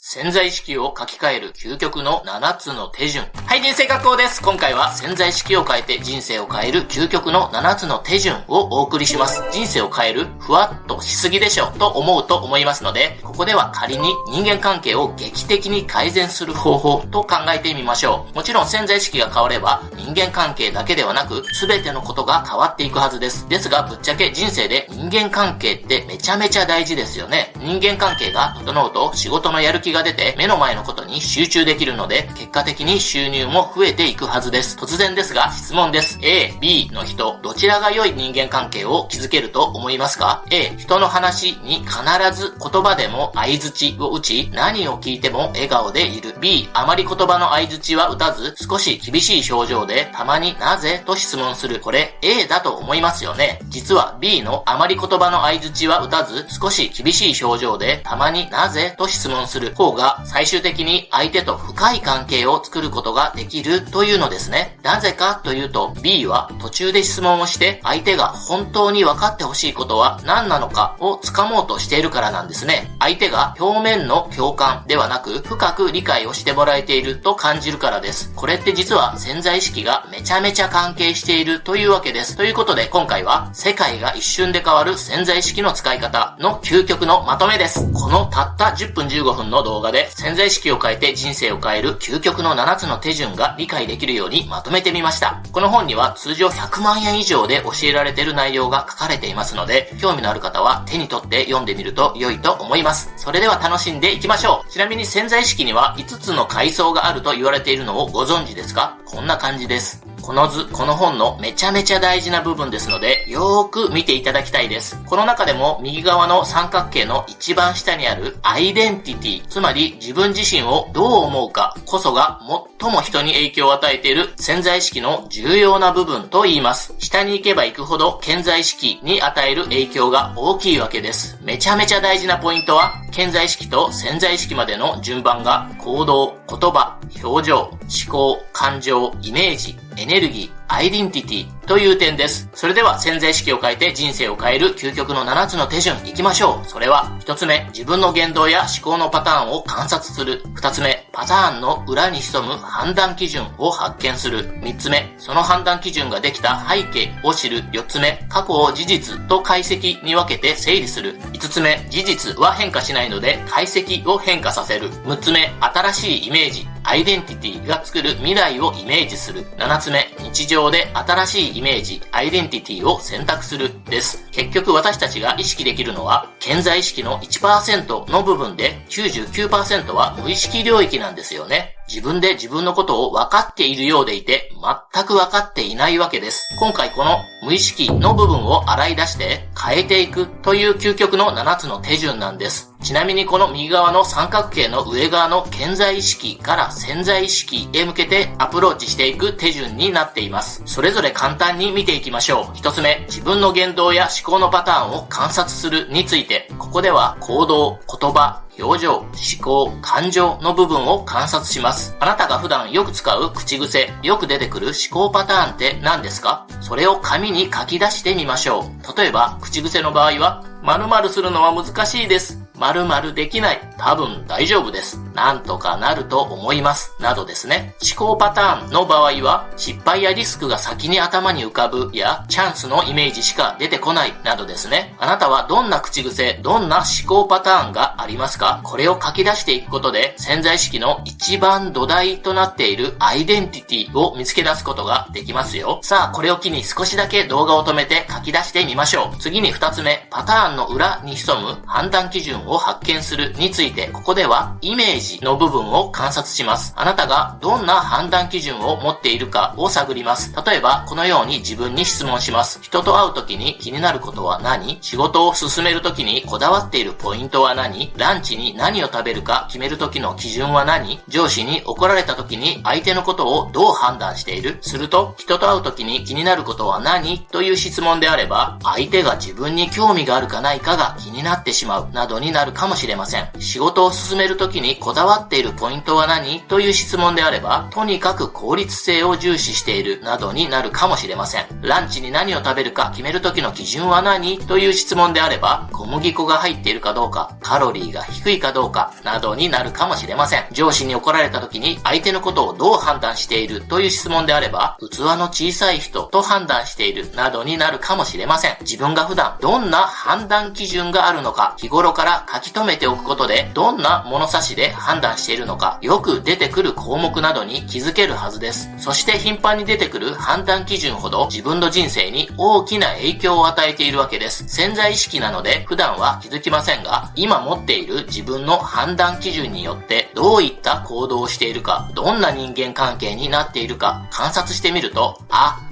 潜在意識を書き換える究極の7つの手順。はい、人生学校です。今回は潜在意識を変えて人生を変える究極の7つの手順をお送りします。人生を変えるふわっとしすぎでしょと思うと思いますので、ここでは仮に人間関係を劇的に改善する方法と考えてみましょう。もちろん潜在意識が変われば人間関係だけではなく全てのことが変わっていくはずです。ですがぶっちゃけ人生で人間関係ってめちゃめちゃ大事ですよね。人間関係が整うと仕事のやる気が出て目の前のことに集中できるので結果的に収入も増えていくはずです。突然ですが質問です。A、B の人、どちらが良い人間関係を築けると思いますか？ A、人の話に必ず言葉でも相槌を打ち何を聞いても笑顔でいる。 B、あまり言葉の相槌は打たず少し厳しい表情でたまになぜと質問する。これ A だと思いますよね。実は B のあまり言葉の相槌は打たず少し厳しい表情でたまになぜと質問する方が最終的に相手と深い関係を作ることができるというのですね。なぜかというと B は途中で質問をして相手が本当に分かってほしいことは何なのかをつかもうとしているからなんですね。相手が表面の共感ではなく深く理解をしてもらえていると感じるからです。これって実は潜在意識がめちゃめちゃ関係しているというわけです。ということで今回は世界が一瞬で変わる潜在意識の使い方の究極のまとめです。このたった10分15分の動画で潜在意識を変えて人生を変える究極の7つの手順が理解できるようにまとめてみました。この本には通常100万円以上で教えられている内容が書かれていますので、興味のある方は手に取って読んでみると良いと思います。それでは楽しんでいきましょう。ちなみに潜在意識には5つの階層があると言われているのをご存知ですか？こんな感じです。この図、この本のめちゃめちゃ大事な部分ですので、よーく見ていただきたいです。この中でも右側の三角形の一番下にあるアイデンティティ、つまり自分自身をどう思うかこそが最も人に影響を与えている潜在意識の重要な部分と言います。下に行けば行くほど顕在意識に与える影響が大きいわけです。めちゃめちゃ大事なポイントは、顕在意識と潜在意識までの順番が行動、言葉、表情、思考、感情、イメージ、エネルギー、アイデンティティという点です。それでは潜在意識を変えて人生を変える究極の7つの手順いきましょう。それは1つ目、自分の言動や思考のパターンを観察する。2つ目、パターンの裏に潜む判断基準を発見する。3つ目、その判断基準ができた背景を知る。4つ目、過去を事実と解析に分けて整理する。5つ目、事実は変化しないので解析を変化させる。6つ目、新しいイメージ、アイデンティティが作る未来をイメージする。7つ目、日常で新しいイメージ、アイデンティティを選択するです。結局私たちが意識できるのは顕在意識の 1% の部分で 99% は無意識領域なんですよね。自分で自分のことを分かっているようでいて全く分かっていないわけです。今回この無意識の部分を洗い出して変えていくという究極の7つの手順なんです。ちなみにこの右側の三角形の上側の顕在意識から潜在意識へ向けてアプローチしていく手順になっています。それぞれ簡単に見ていきましょう。1つ目、自分の言動や思考のパターンを観察するについて、ここでは行動、言葉、表情、思考、感情の部分を観察します。あなたが普段よく使う口癖、よく出てくる思考パターンって何ですか？それを紙に書き出してみましょう。例えば、口癖の場合は、〇〇するのは難しいです。〇〇できない。多分大丈夫です。なんとかなると思います。などですね。思考パターンの場合は、失敗やリスクが先に頭に浮かぶや、チャンスのイメージしか出てこないなどですね。あなたはどんな口癖、どんな思考パターンがありますか？これを書き出していくことで、潜在意識の一番土台となっているアイデンティティを見つけ出すことができますよ。さあ、これを機に少しだけ動画を止めて書き出してみましょう。次に2つ目、パターンの裏に潜む判断基準を発見するについて、ここではイメージの部分を観察します。あなたがどんな判断基準を持っているかを探ります。例えば、このように自分に質問します。人と会うときに気になることは何？仕事を進めるときにこだわっているポイントは何？ランチに何を食べるか決めるときの基準は何？上司に怒られたときに相手のことをどう判断している？すると、人と会うときに気になることは何？という質問であれば、相手が自分に興味があるかないかが気になってしまうなどにになるかもしれません。仕事を進めるときにこだわっているポイントは何という質問であれば、とにかく効率性を重視しているなどになるかもしれません。ランチに何を食べるか決めるときの基準は何という質問であれば、小麦粉が入っているかどうか、カロリーが低いかどうかなどになるかもしれません。上司に怒られたときに相手のことをどう判断しているという質問であれば、器の小さい人と判断しているなどになるかもしれません。自分が普段どんな判断基準があるのか、日頃から書き留めておくことで、どんな物差しで判断しているのか、よく出てくる項目などに気づけるはずです。そして頻繁に出てくる判断基準ほど自分の人生に大きな影響を与えているわけです。潜在意識なので普段は気づきませんが、今持っている自分の判断基準によってどういった行動をしているか、どんな人間関係になっているか観察してみると、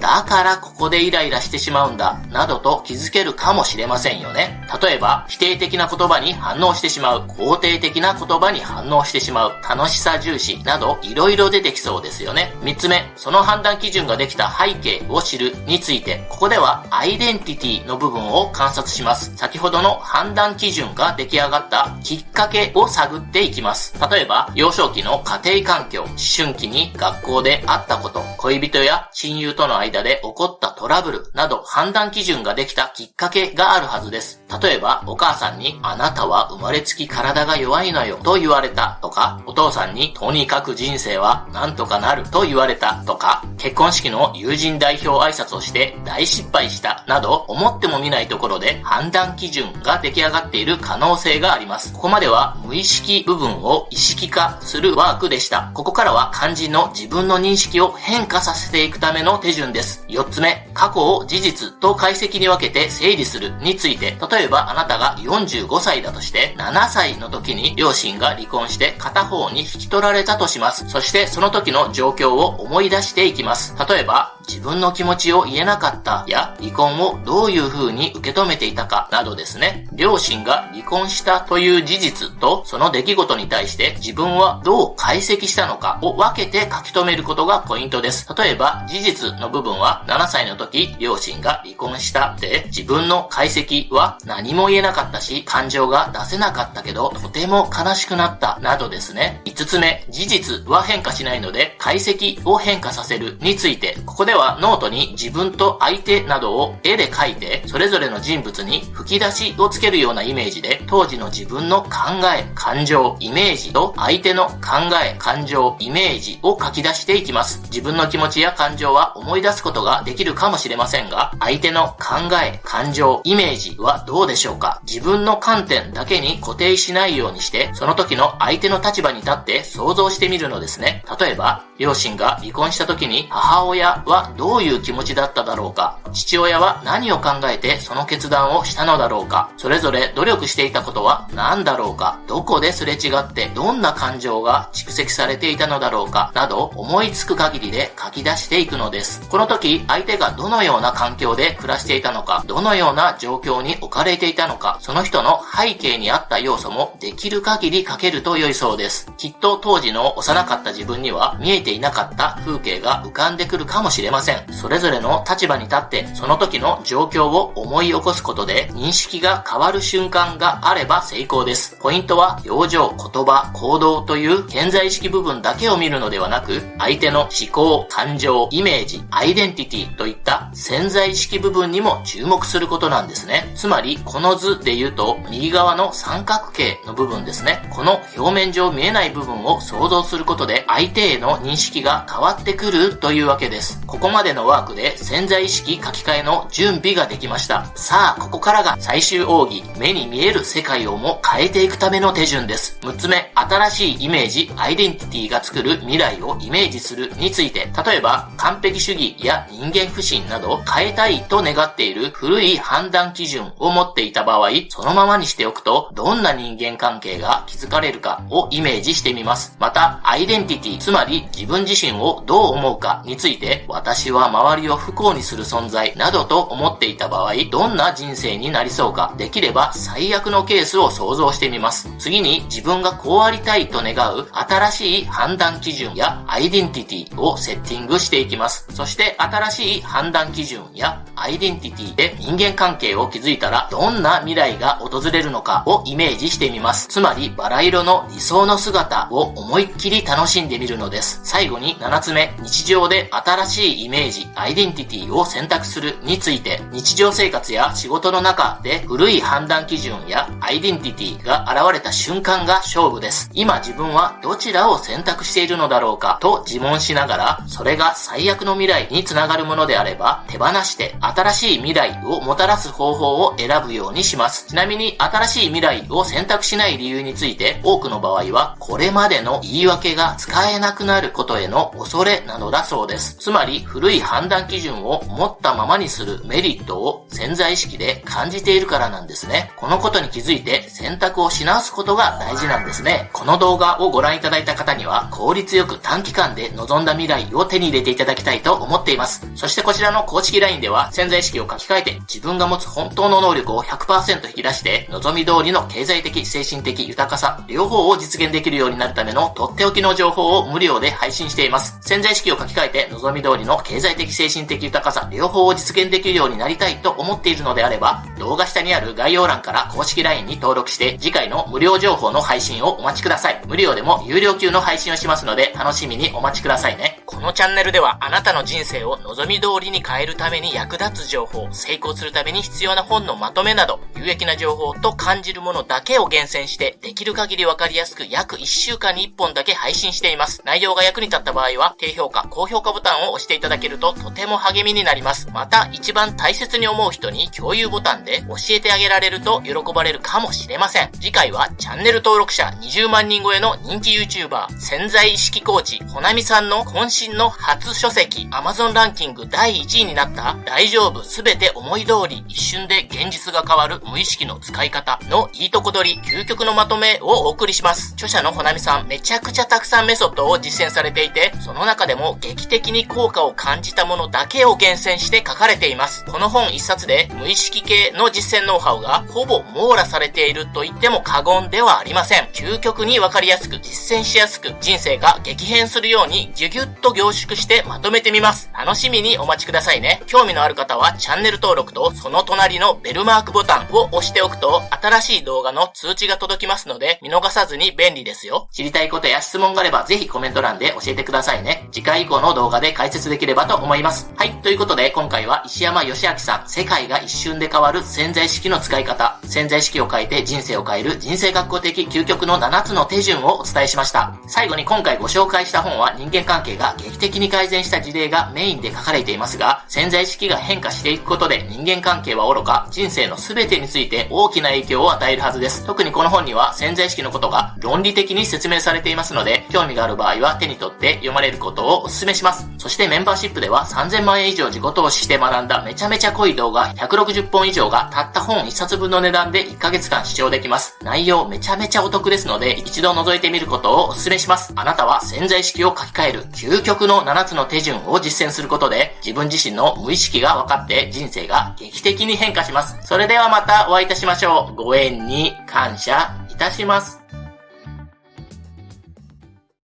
だからここでイライラしてしまうんだ、などと気づけるかもしれませんよね。例えば、否定的な言葉に反応してしまう、肯定的な言葉に反応してしまう、楽しさ重視などいろいろ出てきそうですよね。3つ目、その判断基準ができた背景を知るについて、ここではアイデンティティの部分を観察します。先ほどの判断基準が出来上がったきっかけを探っていきます。例えば、幼少期の家庭環境、思春期に学校であったこと、恋人や親友との間で起こったトラブルなど判断基準ができたきっかけがあるはずです。例えば、お母さんにあなたは生まれつき体が弱いのよと言われたとか、お父さんにとにかく人生はなんとかなると言われたとか、結婚式の友人代表挨拶をして大失敗したなど思ってもみないところで判断基準が出来上がっている可能性があります。ここまでは無意識部分を意識化するワークでした。ここからは肝心の自分の認識を変化させていくための手順です。4つ目、過去を事実と解析に分けて整理するについて、例えばあなたが45歳だとして7歳の時に両親が離婚して片方に引き取られたとします。そしてその時の状況を思い出していきます。例えば、自分の気持ちを言えなかったや離婚をどういう風に受け止めていたかなどですね。両親が離婚したという事実とその出来事に対して自分はどう解析したのかを分けて書き留めることがポイントです。例えば事実の部分は7歳の時両親が離婚したで、自分の解析は何も言えなかったし感情が出せなかったけどとても悲しくなったなどですね。5つ目、事実は変化しないので解析を変化させるについて、ここではノートに自分と相手などを絵で描いてそれぞれの人物に吹き出しをつけるようなイメージで当時の自分の考え、感情、イメージと相手の考え、感情、イメージを書き出していきます。自分の気持ちや感情は思い出すことができるかもしれませんが、相手の考え、感情、イメージはどうでしょうか。自分の観点だけに固定しないようにしてその時の相手の立場に立って想像してみるのですね。例えば両親が離婚した時に母親はどういう気持ちだっただろうか、父親は何を考えてその決断をしたのだろうか、それぞれ努力していたことは何だろうか、どこですれ違ってどんな感情が蓄積されていたのだろうかなど思いつく限りで書き出していくのです。この時相手がどのような環境で暮らしていたのか、どのような状況に置かれていたのか、その人の背景にあった要素もできる限り書けると良いそうです。きっと当時の幼かった自分には見えていなかった風景が浮かんでくるかもしれません。それぞれの立場に立ってその時の状況を思い起こすことで認識が変わる瞬間があれば成功です。ポイントは表情、言葉、行動という潜在意識部分だけを見るのではなく、相手の思考、感情、イメージ、アイデンティティといった潜在意識部分にも注目することなんですね。つまりこの図で言うと右側の三角形の部分ですね。この表面上見えない部分を想像することで相手への認識が変わってくるというわけです。ここまでのワークで潜在意識書き換えの準備ができました。さあここからが最終奥義、目に見える世界をも変えていくための手順です。6つ目、新しいイメージ、アイデンティティが作る未来をイメージするについて、例えば完璧主義や人間不信など変えたいと願っている古い判断基準を持っていた場合、そのままにしておくとどんな人間関係が築かれるかをイメージしてみます。またアイデンティティ、つまり自分自身をどう思うかについて、私私は周りを不幸にする存在などと思っていた場合、どんな人生になりそうか、できれば最悪のケースを想像してみます。次に自分がこうありたいと願う新しい判断基準やアイデンティティをセッティングしていきます。そして新しい判断基準やアイデンティティで人間関係を築いたらどんな未来が訪れるのかをイメージしてみます。つまりバラ色の理想の姿を思いっきり楽しんでみるのです。最後に7つ目、日常で新しいイメージ、アイデンティティを選択するについて、日常生活や仕事の中で古い判断基準やアイデンティティが現れた瞬間が勝負です。今自分はどちらを選択しているのだろうかと自問しながら、それが最悪の未来につながるものであれば手放して新しい未来をもたらす方法を選ぶようにします。ちなみに新しい未来を選択しない理由について、多くの場合はこれまでの言い訳が使えなくなることへの恐れなのだそうです。つまり古い判断基準を持ったままにするメリットを潜在意識で感じているからなんですね。このことに気づいて選択をし直すことが大事なんですね。この動画をご覧いただいた方には効率よく短期間で望んだ未来を手に入れていただきたいと思っています。そしてこちらの公式 LINE では潜在意識を書き換えて自分が持つ本当の能力を 100% 引き出して望み通りの経済的、精神的豊かさ両方を実現できるようになるためのとっておきの情報を無料で配信しています。潜在意識を書き換えて望み通りの経済的、精神的豊かさ両方を実現できるようになりたいと思っているのであれば、動画下にある概要欄から公式 LINE に登録して次回の無料情報の配信をお待ちください。無料でも有料級の配信をしますので楽しみにお待ちくださいね。このチャンネルではあなたの人生を望み通りに変えるために役立つ情報、成功するために必要な本のまとめなど有益な情報と感じるものだけを厳選してできる限りわかりやすく約1週間に1本だけ配信しています。内容が役に立った場合は低評価、高評価ボタンを押していただけるととても励みになります。また一番大切に思う人に共有ボタンで教えてあげられると喜ばれるかもしれません。次回はチャンネル登録者20万人超えの人気 YouTuber 潜在意識コーチほなみさんの渾身の初書籍 Amazon ランキング第1位になった大丈夫すべて思い通り一瞬で現実が変わる無意識の使い方のいいとこ取り究極のまとめをお送りします。著者のほなみさんめちゃくちゃたくさんメソッドを実践されていて、その中でも劇的に効果を感じたものだけを厳選して書かれています。この本一冊で無意識系の実践ノウハウがほぼ網羅されていると言っても過言ではありません。究極にわかりやすく実践しやすく人生が激変するようにギュギュッと凝縮してまとめてみます。楽しみにお待ちくださいね。興味のある方はチャンネル登録とその隣のベルマークボタンを押しておくと新しい動画の通知が届きますので見逃さずに便利ですよ。知りたいことや質問があればぜひコメント欄で教えてくださいね。次回以降の動画で解説できればと思います。はい、ということで今回は石山義明さん、世界が一瞬で変わる潜在意識の使い方、潜在意識を変えて人生を変える人生学校的究極の7つの手順をお伝えしました。最後に今回ご紹介した本は人間関係が劇的に改善した事例がメインで書かれていますが、潜在意識が変化していくことで人間関係はおろか人生の全てについて大きな影響を与えるはずです。特にこの本には潜在意識のことが論理的に説明されていますので、興味がある場合は手に取って読まれることをお勧めします。そしてメンバーシップでは3000万円以上自己投資して学んだめちゃめちゃ濃い動画160本以上がたった本1冊分の値段で1ヶ月間視聴できます。内容めちゃめちゃお得ですので一度覗いてみることをお勧めします。あなたは潜在意識を書き換える究極の7つの手順を実践することで自分自身の無意識が分かって人生が劇的に変化します。それではまたお会いいたしましょう。ご縁に感謝いたします。